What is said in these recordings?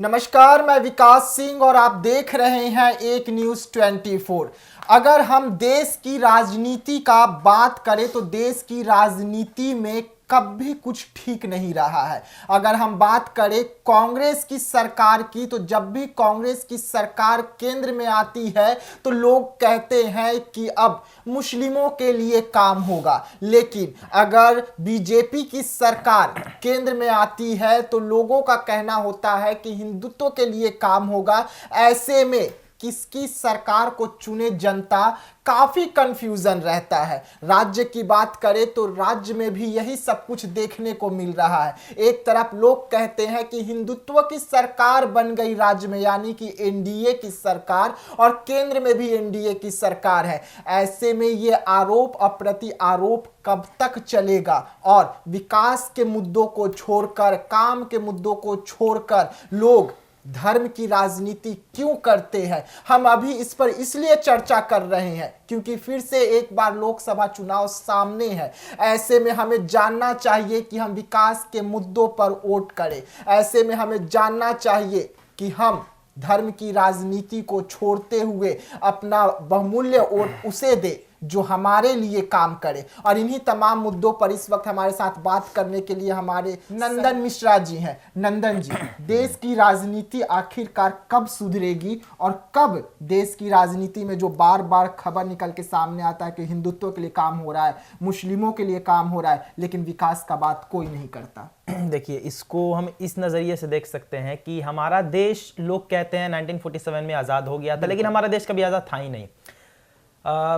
नमस्कार, मैं विकास सिंह और आप देख रहे हैं एक न्यूज़ 24। अगर हम देश की राजनीति का बात करें तो देश की राजनीति में कभी कुछ ठीक नहीं रहा है। अगर हम बात करें कांग्रेस की सरकार की, तो जब भी कांग्रेस की सरकार केंद्र में आती है तो लोग कहते हैं कि अब मुस्लिमों के लिए काम होगा, लेकिन अगर बीजेपी की सरकार केंद्र में आती है तो लोगों का कहना होता है कि हिंदुत्व के लिए काम होगा। ऐसे में किसकी सरकार को चुने जनता, काफी कंफ्यूजन रहता है। राज्य की बात करें तो राज्य में भी यही सब कुछ देखने को मिल रहा है। एक तरफ लोग कहते हैं कि हिंदुत्व की सरकार बन गई राज्य में, यानी कि एनडीए की सरकार, और केंद्र में भी एनडीए की सरकार है। ऐसे में ये आरोप अप्रति आरोप कब तक चलेगा और विकास के मुद्दों को छोड़कर, काम के मुद्दों को छोड़कर लोग धर्म की राजनीति क्यों करते हैं? हम अभी इस पर इसलिए चर्चा कर रहे हैं क्योंकि फिर से एक बार लोकसभा चुनाव सामने है। ऐसे में हमें जानना चाहिए कि हम विकास के मुद्दों पर वोट करें। ऐसे में हमें जानना चाहिए कि हम धर्म की राजनीति को छोड़ते हुए अपना बहुमूल्य वोट उसे दे जो हमारे लिए काम करे। और इन्हीं तमाम मुद्दों पर इस वक्त हमारे साथ बात करने के लिए हमारे नंदन मिश्रा जी हैं। नंदन जी, देश की राजनीति आखिरकार कब सुधरेगी और कब देश की राजनीति में जो बार बार खबर निकल के सामने आता है कि हिंदुत्व के लिए काम हो रहा है, मुस्लिमों के लिए काम हो रहा है, लेकिन विकास का बात कोई नहीं करता? देखिए, इसको हम इस नज़रिए से देख सकते हैं कि हमारा देश, लोग कहते हैं 1947 में आज़ाद हो गया था, लेकिन हमारा देश कभी आज़ाद था ही नहीं।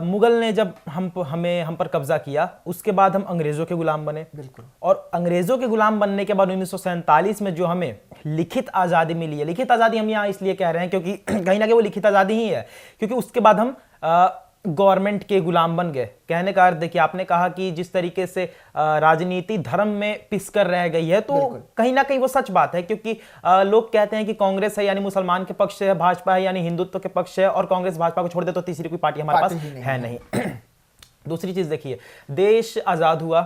मुगल ने जब हम पर कब्जा किया, उसके बाद हम अंग्रेज़ों के गुलाम बने। बिल्कुल। और अंग्रेज़ों के गुलाम बनने के बाद 1947 में जो हमें लिखित आज़ादी मिली है, लिखित आज़ादी हम यहाँ इसलिए कह रहे हैं क्योंकि कहीं ना कहीं वो लिखित आज़ादी ही है, क्योंकि उसके बाद हम गवर्नमेंट के गुलाम बन गए। कहने का अर्थ देखिए, आपने कहा कि जिस तरीके से राजनीति धर्म में पिसकर रह गई है, तो कहीं ना कहीं वो सच बात है, क्योंकि लोग कहते हैं कि कांग्रेस है यानी मुसलमान के पक्ष है, भाजपा है यानी हिंदुत्व के पक्ष है, और कांग्रेस भाजपा को छोड़ दे तो तीसरी कोई पार्टी हमारे पास है नहीं। दूसरी चीज देखिए, देश आजाद हुआ,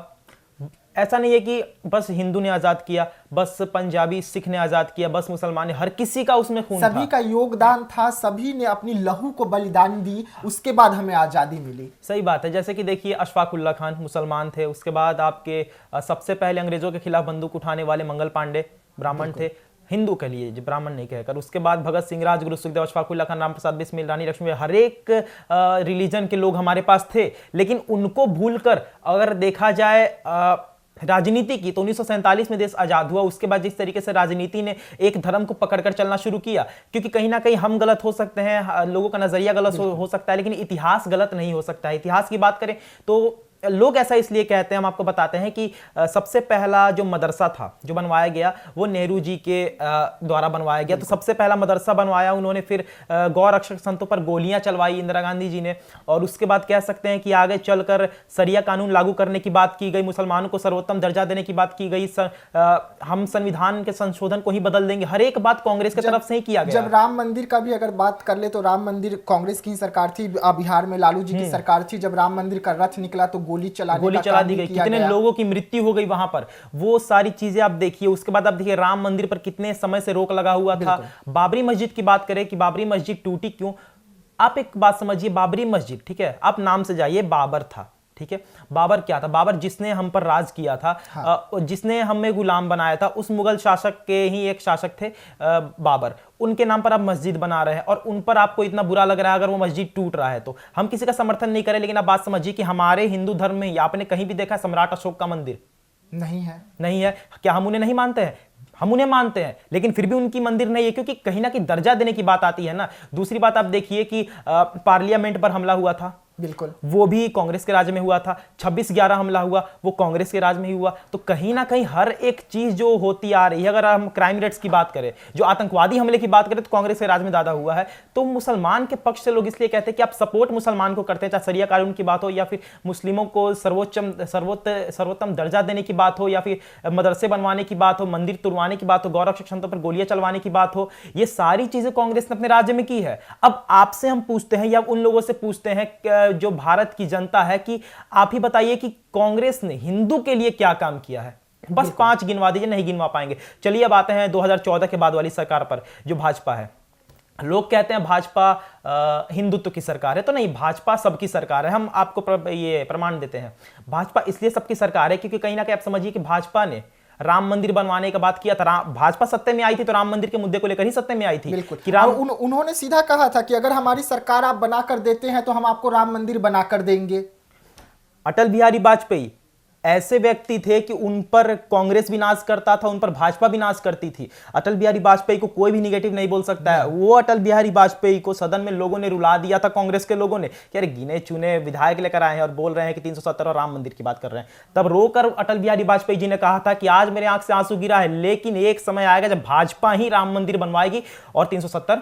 ऐसा नहीं है कि बस हिंदू ने आजाद किया, बस पंजाबी सिख ने आजाद किया, बस मुसलमान ने, हर किसी का उसमें खून था, सभी का योगदान था, सभी ने अपनी लहू को बलिदान दी, उसके बाद हमें आजादी मिली। सही बात है। जैसे कि देखिए, अशफाक उल्ला खान मुसलमान थे, उसके बाद आपके सबसे पहले अंग्रेजों के खिलाफ बंदूक उठाने वाले मंगल पांडे ब्राह्मण थे, हिंदू के लिए, जो ब्राह्मण नहीं कहकर। उसके बाद भगत सिंह, राजगुरु, सुखदेव, अशफाक उल्ला खान, राम प्रसाद बिस्मिल, रानी लक्ष्मी, हर एक रिलीजन के लोग हमारे पास थे, लेकिन उनको भूलकर अगर देखा जाए राजनीति की, तो 1947 में देश आजाद हुआ। उसके बाद जिस तरीके से राजनीति ने एक धर्म को पकड़कर चलना शुरू किया, क्योंकि कहीं ना कहीं हम गलत हो सकते हैं, लोगों का नजरिया गलत हो सकता है, लेकिन इतिहास गलत नहीं हो सकता है। इतिहास की बात करें तो लोग ऐसा इसलिए कहते हैं, हम आपको बताते हैं कि सबसे पहला जो मदरसा था जो बनवाया गया, वो नेहरू जी के द्वारा बनवाया गया। तो सबसे पहला मदरसा बनवाया उन्होंने, फिर गौ रक्षक संतों पर गोलियां चलवाई इंदिरा गांधी जी ने, और उसके बाद कह सकते हैं कि आगे चलकर सरिया कानून लागू करने की बात की गई, मुसलमानों को सर्वोत्तम दर्जा देने की बात की गई, हम संविधान के संशोधन को ही बदल देंगे, हर एक बात कांग्रेस की तरफ से ही किया गया। जब राम मंदिर का भी अगर बात कर ले तो राम मंदिर कांग्रेस की सरकार थी, बिहार में लालू जी की सरकार थी। जब राम मंदिर का रथ निकला तो गोली चला दी गई, कितने लोगों की मृत्यु हो गई वहां पर, वो सारी चीजें आप देखिए। उसके बाद आप देखिए, राम मंदिर पर कितने समय से रोक लगा हुआ था। बाबरी मस्जिद की बात करें कि बाबरी मस्जिद टूटी क्यों, आप एक बात समझिए, बाबरी मस्जिद, ठीक है, आप नाम से जाइए, बाबर था, ठीक है। बाबर क्या था? बाबर जिसने हम पर राज किया था, हाँ। जिसने हमें गुलाम बनाया था, उस मुगल शासक के ही एक शासक थे बाबर। उनके नाम पर आप मस्जिद बना रहे हैं और उन पर आपको इतना बुरा लग रहा है अगर वो मस्जिद टूट रहा है। तो हम किसी का समर्थन नहीं करें, लेकिन आप बात समझिए कि हमारे हिंदू धर्म में ही आपने कहीं भी देखा सम्राट अशोक का मंदिर? नहीं है। नहीं है। क्या हम उन्हें नहीं मानते हैं? हम उन्हें मानते हैं, लेकिन फिर भी उनकी मंदिर नहीं है, क्योंकि कहीं ना कहीं दर्जा देने की बात आती है ना। दूसरी बात आप देखिए कि पार्लियामेंट पर हमला हुआ था, बिल्कुल, वो भी कांग्रेस के राज में हुआ था। 26/11 हमला हुआ, वो कांग्रेस के राज में ही हुआ। तो कहीं ना कहीं हर एक चीज जो होती आ रही है, अगर हम क्राइम रेट्स की बात करें, जो आतंकवादी हमले की बात करें, तो कांग्रेस के राज में ज्यादा हुआ है। तो मुसलमान के पक्ष से लोग इसलिए कहते हैं कि आप सपोर्ट मुसलमान को करते हैं, चाहे सरिया कानून की बात हो, या फिर मुस्लिमों को सर्वोत्तम दर्जा देने की बात हो, या फिर मदरसे बनवाने की बात हो, मंदिर तुड़वाने की बात हो, गौरक्षक संतों पर गोलियां चलवाने की बात हो। ये सारी चीजें कांग्रेस ने अपने राज्य में की है। अब आपसे हम पूछते हैं, या उन लोगों से पूछते हैं जो भारत की जनता है, कि आप ही बताइए कि कांग्रेस ने हिंदू के लिए क्या काम किया है? बस 5 गिनवा दीजिए, नहीं गिनवा पाएंगे। चलिए अब आते हैं 2014 के बाद वाली सरकार पर, जो भाजपा है। लोग कहते हैं भाजपा हिंदुत्व की सरकार है, तो नहीं, भाजपा सबकी सरकार है। हम आपको ये प्रमाण देते हैं। भाजपा इसलिए सबकी सरकार है क्योंकि कहीं ना कहीं आप समझिए कि भाजपा ने राम मंदिर बनवाने का बात किया था। भाजपा सत्ते में आई थी तो राम मंदिर के मुद्दे को लेकर ही सत्ते में आई थी कि राम उन्होंने सीधा कहा था कि अगर हमारी सरकार आप बना कर देते हैं तो हम आपको राम मंदिर बना कर देंगे। अटल बिहारी वाजपेयी ऐसे व्यक्ति थे कि उन पर कांग्रेस भी नाज करता था, उन पर भाजपा भी नाज करती थी। अटल बिहारी वाजपेयी को कोई भी निगेटिव नहीं बोल सकता है। वो अटल बिहारी वाजपेयी को सदन में लोगों ने रुला दिया था, कांग्रेस के लोगों ने, कि अरे गिने चुने विधायक लेकर आए हैं और बोल रहे हैं कि 370 और राम मंदिर की बात कर रहे हैं। तब रोकर अटल बिहारी वाजपेयी जी ने कहा था कि आज मेरे आंख से आंसू गिरा है, लेकिन एक समय आएगा जब भाजपा ही राम मंदिर बनवाएगी और 370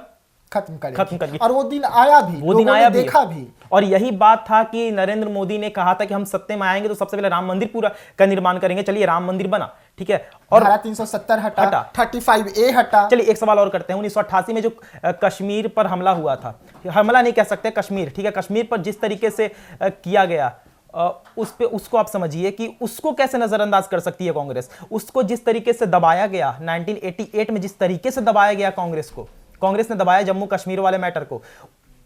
खत्म करेगी। और वो दिन आया भी, वो दिन आया भी, देखा भी। और यही बात था कि नरेंद्र मोदी ने कहा था कि हम सत्ते में आएंगे तो सबसे पहले राम मंदिर पूरा का निर्माण करेंगे। चलिए राम मंदिर बना, ठीक है, और 370 हटा, 35A हटा। चलिए एक सवाल और करते हैं। 1988 में जो कश्मीर पर हमला हुआ था, हमला नहीं कह सकते, कश्मीर, ठीक है, कश्मीर पर जिस तरीके से किया गया, उसको आप समझिए कि उसको कैसे नजरअंदाज कर सकती है कांग्रेस। उसको जिस तरीके से दबाया गया 1988 में, जिस तरीके से दबाया गया कांग्रेस ने दबाया जम्मू कश्मीर वाले मैटर को,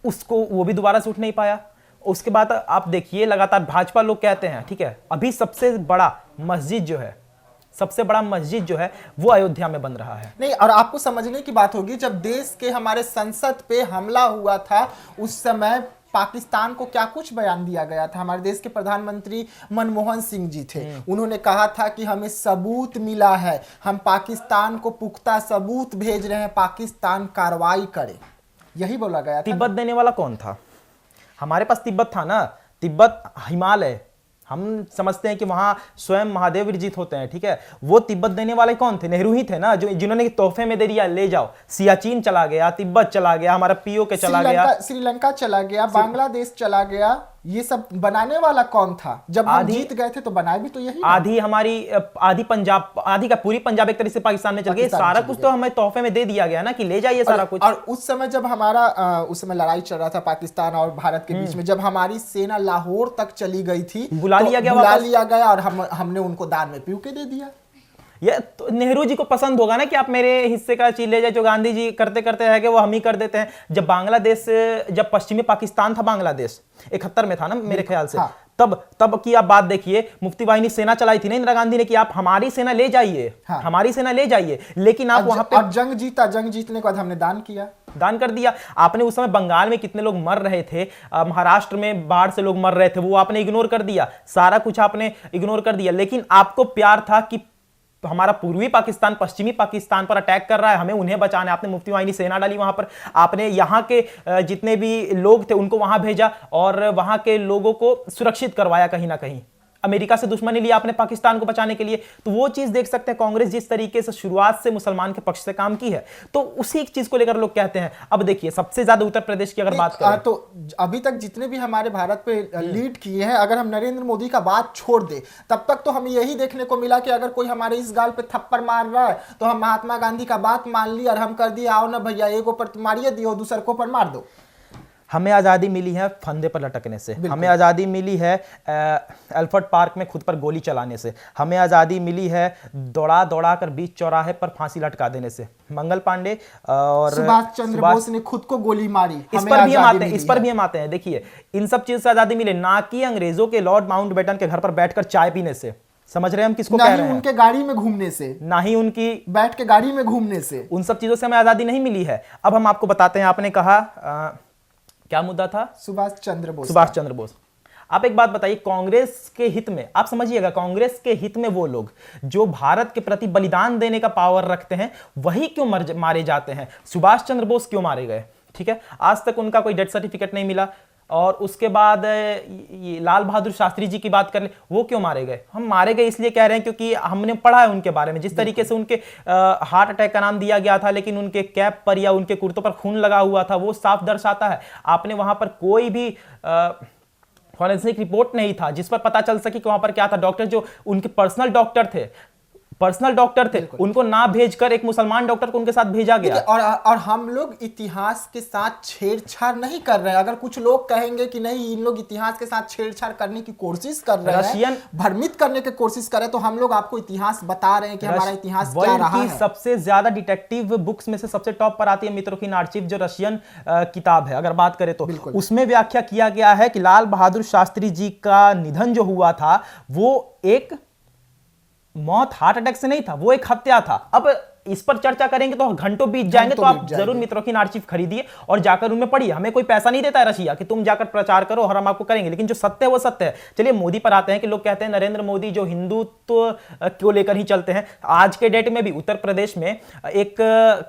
उसको वो भी दोबारा से उठ नहीं पाया। उसके बाद आप देखिए लगातार भाजपा लोग कहते हैं, ठीक है, अभी सबसे बड़ा मस्जिद जो है वो अयोध्या में बन रहा है। नहीं, और आपको समझने की बात होगी, जब देश के हमारे संसद पे हमला हुआ था उस समय पाकिस्तान को क्या कुछ बयान दिया गया था। हमारे देश के प्रधानमंत्री मनमोहन सिंह जी थे, उन्होंने कहा था कि हमें सबूत मिला है, हम पाकिस्तान को पुख्ता सबूत भेज रहे हैं, पाकिस्तान कार्रवाई करे, यही बोला गया था। तिब्बत देने वाला कौन था? हमारे पास तिब्बत था ना, तिब्बत हिमालय, हम समझते हैं कि वहां स्वयं महादेव विरजित होते हैं, ठीक है। वो तिब्बत देने वाले कौन थे? नेहरू ही थे ना, जो जिन्होंने तोहफे में दे दिया, ले जाओ। सियाचिन चला गया, तिब्बत चला गया, हमारा पीओके चला गया, श्रीलंका चला गया, बांग्लादेश चला गया। ये सब बनाने वाला कौन था? जब हम जीत गए थे तो बनाए भी तो यही। आधी पंजाब, आधी का पूरी पंजाब एक तरह से पाकिस्तान में चल गई। सारा कुछ तो हमें तोहफे में दे दिया गया ना कि ले जाइए सारा कुछ। और उस समय जब हमारा उस समय लड़ाई चल रहा था पाकिस्तान और भारत के बीच में, जब हमारी सेना लाहौर तक चली गई थी, बुला लिया गया और हमने उनको दान में पीओके दे दिया। ये तो नेहरू जी को पसंद होगा ना कि आप मेरे हिस्से का चीज ले जाए, जो गांधी जी करते करते रह गए वो हम ही कर देते हैं। जब पश्चिमी पाकिस्तान था, बांग्लादेश 71 में था ना मेरे ख्याल से, हाँ। तब की आप बात देखिए, मुफ्ती वाहिनी सेना चलाई थी ना इंदिरा गांधी ने कि आप हमारी सेना ले जाइए, हाँ। हमारी सेना ले जाइए, लेकिन आप वहां पे जंग जीतने के बाद हमने दान कर दिया। आपने उस समय बंगाल में कितने लोग मर रहे थे, महाराष्ट्र में बाढ़ से लोग मर रहे थे, वो आपने इग्नोर कर दिया, सारा कुछ आपने इग्नोर कर दिया। लेकिन आपको प्यार था कि हमारा पूर्वी पाकिस्तान पश्चिमी पाकिस्तान पर अटैक कर रहा है, हमें उन्हें बचाना है। आपने मुफ्ती वाहिनी सेना डाली वहां पर, आपने यहाँ के जितने भी लोग थे उनको वहां भेजा और वहां के लोगों को सुरक्षित करवाया कहीं ना कहीं। अमेरिका से दुश्मनी लिया आपने पाकिस्तान को बचाने के लिए। तो वो चीज देख सकते हैं कांग्रेस जिस तरीके से शुरुआत से मुसलमान के पक्ष से काम की है, तो उसी चीज को लेकर लोग कहते हैं। अब देखिए सबसे ज्यादा उत्तर प्रदेश की अगर बात करें तो अभी तक जितने भी हमारे भारत पे लीड किए हैं, अगर हम नरेंद्र मोदी का बात छोड़ दे, तब तक तो हमें यही देखने को मिला कि अगर कोई हमारे इस गाल पे थप्पड़ मार रहा है तो हम महात्मा गांधी का बात मान ली और हम कर दिए, आओ ना भैया, एगो पर मारिए दियो, दूसरे को पर मार दो। हमें आज़ादी मिली है फंदे पर लटकने से, हमें आज़ादी मिली है एल्फर्ट पार्क में खुद पर गोली चलाने से, हमें आज़ादी मिली है दौड़ा कर बीच चौराहे पर फांसी लटका देने से। मंगल पांडे और सुभाष चंद्र बोस ने खुद को गोली मारी, इस पर भी हम आते हैं। देखिए इन सब चीज से आज़ादी मिले, ना कि अंग्रेजों के लॉर्ड माउंटबेटन के घर पर बैठकर चाय पीने से। समझ रहे हैं हम किसको कह रहे हैं? उनके गाड़ी में घूमने से, ना ही उनकी बैठ के गाड़ी में घूमने से, उन सब चीजों से हमें आज़ादी नहीं मिली है। अब हम आपको बताते हैं, आपने कहा क्या मुद्दा था? सुभाष चंद्र बोस। आप एक बात बताइए, कांग्रेस के हित में, आप समझिएगा, कांग्रेस के हित में वो लोग जो भारत के प्रति बलिदान देने का पावर रखते हैं वही क्यों मारे जाते हैं? सुभाष चंद्र बोस क्यों मारे गए? ठीक है, आज तक उनका कोई डेथ सर्टिफिकेट नहीं मिला। और उसके बाद ये लाल बहादुर शास्त्री जी की बात कर ले, वो क्यों मारे गए? हम मारे गए इसलिए कह रहे हैं क्योंकि हमने पढ़ा है उनके बारे में, जिस तरीके से उनके हार्ट अटैक का नाम दिया गया था, लेकिन उनके कैप पर या उनके कुर्तों पर खून लगा हुआ था, वो साफ दर्शाता है। आपने वहां पर कोई भी फॉरेंसिक रिपोर्ट नहीं था जिस पर पता चल सके कि वहां पर क्या था। डॉक्टर जो उनके पर्सनल डॉक्टर थे, पर्सनल डॉक्टर थे, उनको ना भेजकर एक मुसलमान डॉक्टर को उनके साथ भेजा गया। और हम लोग इतिहास के साथ छेड़छाड़ नहीं कर रहे हैं। अगर कुछ लोग कहेंगे कि नहीं इन लोग इतिहास के साथ छेड़छाड़ करने की कोशिश कर रहे हैं, भ्रमित करने की कोशिश कर रहे हैं, तो हम लोग आपको इतिहास बता रहे हैं कि हमारा इतिहास क्या रहा है। सबसे ज्यादा डिटेक्टिव बुक्स में से सबसे टॉप पर आती है मित्रों आर्चिव, जो रशियन किताब है अगर बात करें तो। उसमें व्याख्या किया गया है कि लाल बहादुर शास्त्री जी का निधन जो हुआ था वो एक मौत हार्ट अटैक से नहीं था, वो एक हत्या था। अब इस पर चर्चा करेंगे तो घंटों बीत जाएंगे, तो आप जरूर मित्रों की आर्चिव खरीदिए और जाकर उनमें पढ़िए। हमें कोई पैसा नहीं देता है रशिया कि तुम जाकर प्रचार करो और हम आपको करेंगे, लेकिन जो सत्य है वो सत्य है। चलिए मोदी पर आते हैं कि लोग कहते हैं नरेंद्र मोदी जो हिंदुत्व को लेकर ही चलते हैं। आज के डेट में भी उत्तर प्रदेश में एक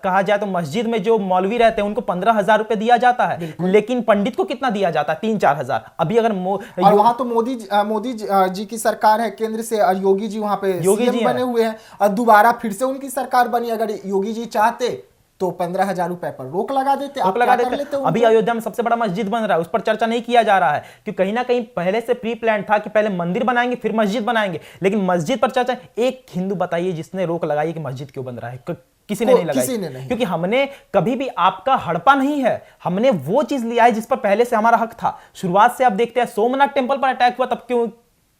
कहा जाए तो मस्जिद में जो मौलवी रहते हैं उनको 15,000 रुपए दिया जाता है, लेकिन पंडित को कितना दिया जाता है? 3-4 हजार। अभी अगर और वहां तो मोदी जी की सरकार है केंद्र से, और योगी जी वहां पे सीएम बने हुए हैं, और दोबारा फिर से उनकी सरकार बनी। अगर योगी जी चाहते तो 15,000 रुपए पर रोक लगा देते। अभी अयोध्या में सबसे बड़ा मस्जिद बन रहा है, उस पर चर्चा नहीं किया जा रहा है कि कहीं ना कहीं पहले से प्री प्लान था कि पहले मंदिर बनाएंगे फिर मस्जिद बनाएंगे, लेकिन मस्जिद पर चर्चा। एक हिंदू बताइए जिसने रोक लगाई कि मस्जिद क्यों बन रहा है? किसी ने नहीं लगाई, क्योंकि हमने कभी भी आपका हड़पा नहीं है, हमने वो चीज लिया है जिस पर पहले से हमारा हक था। शुरुआत से आप देखते हैं सोमनाथ टेंपल पर अटैक हुआ, तब क्यों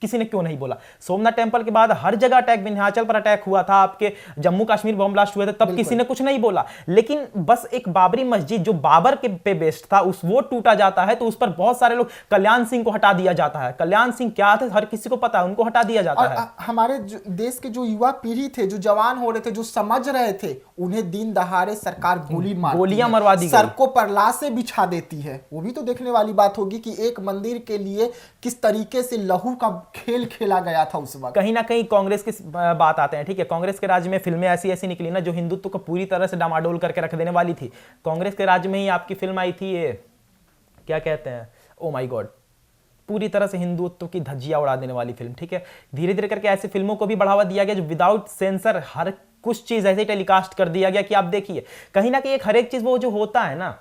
किसी ने क्यों नहीं बोला? सोमनाथ टेंपल के बाद हर जगह अटैक, विंध्याचल पर अटैक हुआ था, आपके जम्मू कश्मीर बम ब्लास्ट हुए थे, तब किसी ने कुछ नहीं बोला। लेकिन बस एक बाबरी मस्जिद जो बाबर के पे बेस्ड था, उस वो टूटा जाता है तो उस पर बहुत सारे लोग, कल्याण सिंह को हटा दिया जाता है। कल्याण सिंह क्या थे हर किसी को पता है, उनको हटा दिया जाता है। हमारे देश के जो युवा पीढ़ी थे, जो जवान हो रहे थे, जो समझ रहे थे, उन्हें दिन दहाड़े सरकार गोलियां मरवा दी, सड़कों पर लाशें बिछा देती है। वो भी तो देखने वाली बात होगी कि एक मंदिर के लिए किस तरीके से लहू का खेल खेला गया था उस वक्त। कहीं ना कहीं कांग्रेस की बात आते हैं, ठीक है। कांग्रेस के राज्य में फिल्में ऐसी ऐसी निकली ना जो हिंदुत्व को पूरी तरह से डामाडोल करके रख देने वाली थी। कांग्रेस के राज्य में ही आपकी फिल्म आई थी, ये क्या कहते हैं, ओ माय गॉड, पूरी तरह से हिंदुत्व की धज्जियां उड़ा देने वाली फिल्म, ठीक है। धीरे धीरे करके ऐसी फिल्मों को भी बढ़ावा दिया गया जो विदाउट सेंसर हर कुछ चीज ऐसे टेलीकास्ट कर दिया गया कि आप देखिए। कहीं ना कहीं एक हर एक चीज वो जो होता है ना,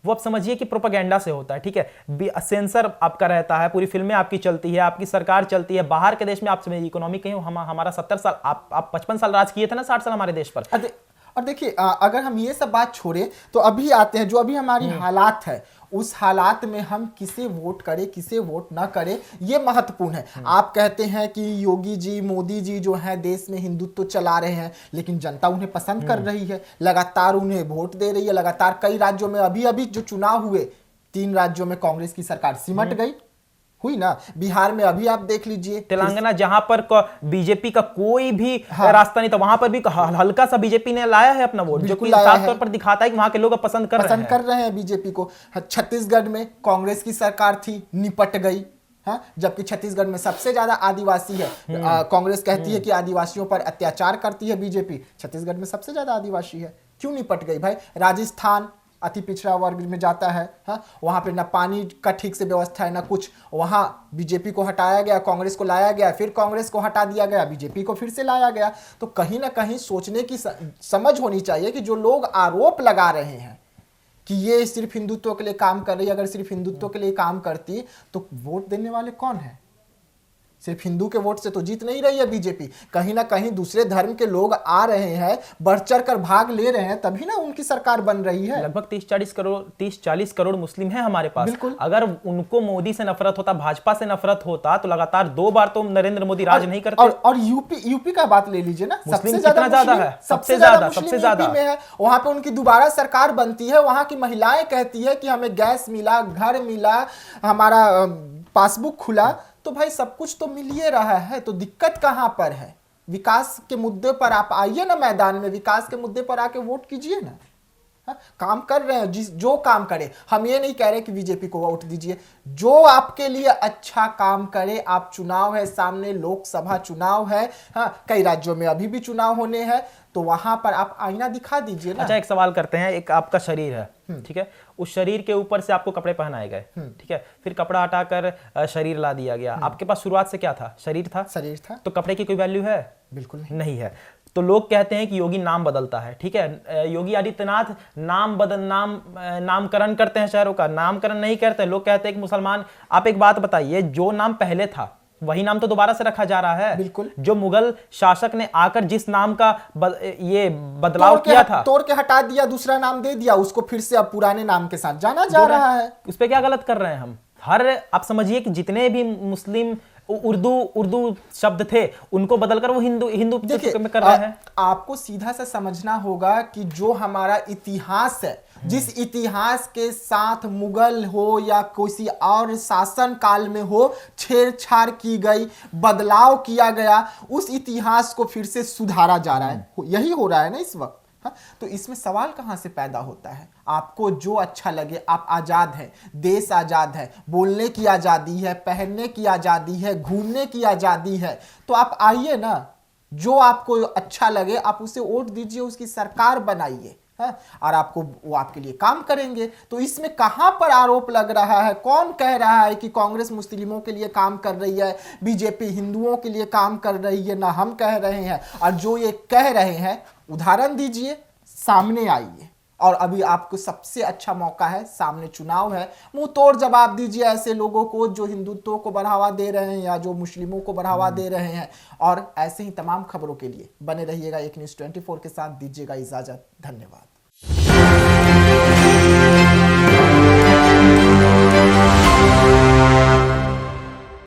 वो आप समझिए कि प्रोपेगेंडा से होता है, ठीक है। सेंसर आपका रहता है, पूरी फिल्में आपकी चलती है, आपकी सरकार चलती है। बाहर के देश में आप समझिए इकोनॉमी कहीं हमारा 70 साल, आप 55 साल राज किए थे ना, 60 साल हमारे देश पर। और देखिए अगर हम ये सब बात छोड़े तो अभी आते हैं जो अभी हमारी हालात है, उस हालात में हम किसे वोट करें किसे वोट ना करें, ये महत्वपूर्ण है। आप कहते हैं कि योगी जी मोदी जी जो है देश में हिंदुत्व चला रहे हैं, लेकिन जनता उन्हें पसंद कर रही है, लगातार उन्हें वोट दे रही है। लगातार कई राज्यों में अभी जो चुनाव हुए, 3 राज्यों में कांग्रेस की सरकार सिमट गई, हुई ना। बिहार में अभी आप देख लीजिए, तेलंगाना जहां पर बीजेपी का कोई भी रास्ता नहीं था, वहां पर भी हल्का सा बीजेपी ने लाया है अपना वोट, जो कि साफ तौर पर दिखाता है कि वहां के लोग पसंद कर रहे हैं बीजेपी को। छत्तीसगढ़ में कांग्रेस की सरकार थी, निपट गई, हाँ, जबकि छत्तीसगढ़ में सबसे ज्यादा आदिवासी है। कांग्रेस कहती है कि आदिवासियों पर अत्याचार करती है बीजेपी, छत्तीसगढ़ में सबसे ज्यादा आदिवासी है, क्यों निपट गई भाई? राजस्थान अति पिछड़ा वर्ग में जाता है, हाँ, वहां पे ना पानी का ठीक से व्यवस्था है ना कुछ, वहां बीजेपी को हटाया गया, कांग्रेस को लाया गया, फिर कांग्रेस को हटा दिया गया, बीजेपी को फिर से लाया गया। तो कहीं ना कहीं सोचने की समझ होनी चाहिए कि जो लोग आरोप लगा रहे हैं कि ये सिर्फ हिंदुत्व के लिए काम कर रही है, अगर सिर्फ हिंदुत्व के लिए काम करती तो वोट देने वाले कौन है? सिर्फ हिंदू के वोट से तो जीत नहीं रही है बीजेपी, कहीं ना कहीं दूसरे धर्म के लोग आ रहे हैं, बढ़ चढ़ कर भाग ले रहे हैं, तभी ना उनकी सरकार बन रही है। लगभग 30-40 करोड़ मुस्लिम हैं हमारे पास। अगर उनको मोदी से नफरत होता, भाजपा से नफरत होता, तो लगातार 2 बार तो नरेंद्र मोदी राज नहीं करते। और यूपी का बात ले लीजिए ना, सबसे ज्यादा है, सबसे ज्यादा में है। वहां पे उनकी दोबारा सरकार बनती है, वहां की महिलाएं कहती है कि हमें गैस मिला, घर मिला, हमारा पासबुक खुला, तो भाई सब कुछ तो मिल ही रहा है, तो दिक्कत कहां पर है? विकास के मुद्दे पर आप आइए ना मैदान में, विकास के मुद्दे पर आके वोट कीजिए ना। हाँ, काम कर रहे हैं जो काम करे, हम ये नहीं कह रहे कि बीजेपी को वोट दीजिए, जो आपके लिए अच्छा काम करे। आप चुनाव है सामने, लोकसभा चुनाव है, हाँ, कई राज्यों में अभी भी चुनाव होने हैं, तो वहां पर आप आईना दिखा दीजिए ना। अच्छा, एक सवाल करते हैं, एक आपका शरीर है, ठीक है, उस शरीर के ऊपर से आपको कपड़े पहनाए गए, ठीक है, फिर कपड़ा हटाकर शरीर ला दिया गया, आपके पास शुरुआत से क्या था? शरीर था। तो कपड़े की कोई वैल्यू है? बिल्कुल नहीं है। तो लोग कहते हैं कि योगी नाम बदलता है, ठीक है, योगी आदित्यनाथ नामकरण करते हैं शहरों का, नामकरण नहीं करते हैं। लोग कहते हैं कि मुसलमान, आप एक बात बताइए, जो नाम पहले था वही नाम तो दोबारा से रखा जा रहा है। बिल्कुल। जो मुगल शासक ने आकर जिस नाम का ये बदलाव किया था, तोड़ के हटा दिया, दूसरा नाम दे दिया, उसको फिर से अब पुराने नाम के साथ जाना जा रहा है। उस पे क्या गलत कर रहे हैं हम? आप समझिए कि जितने भी मुस्लिम उर्दू शब्द थे उनको बदलकर वो हिंदू में कर रहे हैं। आपको सीधा सा समझना होगा कि जो हमारा इतिहास है, जिस इतिहास के साथ मुगल हो या किसी और शासन काल में हो छेड़छाड़ की गई, बदलाव किया गया, उस इतिहास को फिर से सुधारा जा रहा है। यही हो रहा है ना इस वक्त। तो इसमें सवाल कहां से पैदा होता है? आपको जो अच्छा लगे, आप आजाद हैं, देश आजाद है, बोलने की आजादी है, पहनने की आजादी है, घूमने की आजादी है, तो आप आइए ना, जो आपको अच्छा लगे आप उसे वोट दीजिए, उसकी सरकार बनाइए, और आपको वो आपके लिए काम करेंगे। तो इसमें कहां पर आरोप लग रहा है? कौन कह रहा है कि कांग्रेस मुस्लिमों के लिए काम कर रही है, बीजेपी हिंदुओं के लिए काम कर रही है? ना हम कह रहे हैं, और जो ये कह रहे हैं उदाहरण दीजिए, सामने आइए। और अभी आपको सबसे अच्छा मौका है, सामने चुनाव है, मुंह तोड़ जवाब दीजिए ऐसे लोगों को जो हिंदुत्व को बढ़ावा दे रहे हैं या जो मुस्लिमों को बढ़ावा दे रहे हैं। और ऐसे ही तमाम खबरों के लिए बने रहिएगा एक न्यूज़ 24 के साथ। दीजिएगा इजाजत, धन्यवाद।